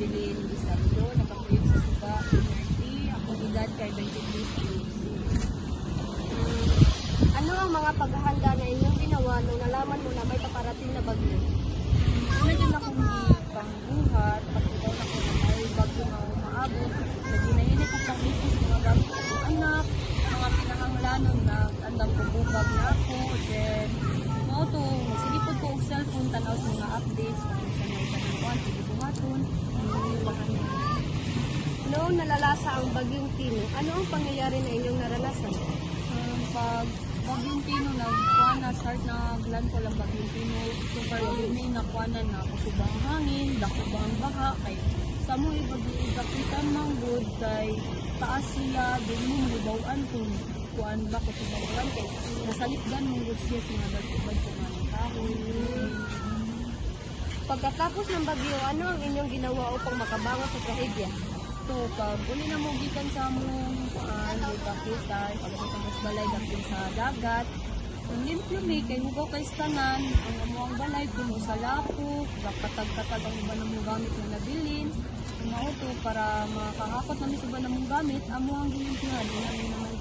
Evelyn Lizardo, nakapuyod sa Suba, University. Ako edad kay 23 years. Ano ang mga paghahanda na inyong ginawa nung nalaman mo na may paparating na bagyo? Medyo na akong pangbuhat, pagkitaw na ko na may bagyo na umaabot. Naginahinay ko pang ipos mga gamit sa akong anak, mga pinahanglanon na andang pabubag na ako. Then, mga ito, magsilipod ko og cellphone, tanaw sa mga updates, kung sa may kanang pagbuhaton, Noong nalalasa ang bagyong Tino, ano ang pangyayari na inyong naranasan? pag bagyong Tino nagkuha na start na landfall ang bagyong Tino, super may nakuha na kusubang hangin, dakubang baha, kay sa mo ibagitan mang good kay taas siya, din mo malibawaan kung kuan ba kusubang ulan kay nasalipdan mong good siya sa mga dagubad ko nga ng kahoy. Pagkatapos ng bagyo, ano ang inyong ginawa upang makabangon sa trahedya? So, pag uli na mo gikan sa among kuan, kita, pagkatapos mas balay dapin sa dagat, ang limpyo mi, kay hugaw kay stanan, ang amuang balay, puno sa lapo, katag-katag ang iba na mong gamit na nabilin, mauto para makahakot namin sa iba na mong gamit, amuang gilimpyohan, yun namin naman.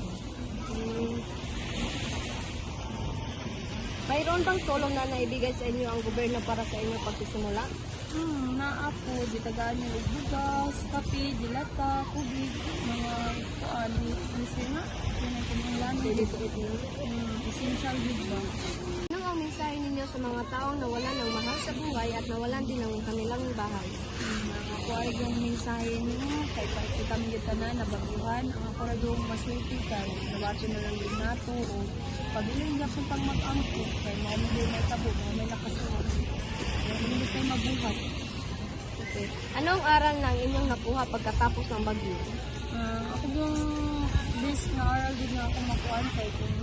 Mayroon bang tulong na naibigay sa inyo ang gobyerno para sa inyong pagsisimula? Naapo, ditagaan yung bugas, kape, dilata, kubig, mga kuan, isa nga, yun ang kumulan. Essential good ba? Ano ang mensahe ninyo sa mga taong nawalan ng mahal sa buhay at nawalan din ng kanilang bahay? Ako ay yung mensahe niyo, kay kita mo yung tanan, nabaguhan, ang ako na doon maswerte kay nawato na lang din nato, o pag-iling niya kung pang mag-angko, kay mga hindi may tabo, mga may nakasuot, hindi kayo mabuhat. Okay. Anong aral ng inyong nakuha pagkatapos ng bagyo? Ako yung best na aral din na ako makuhaan kay kung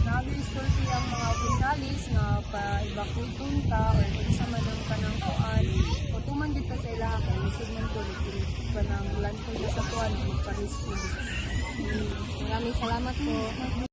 nag-istorty ang mga finalis na pa-evacuate punta or kung sa manang kanang kuan o tuman dito sa ilaha kay lisod man ko pa ng landfall na sa kuan magpa-rescue. Maraming salamat po.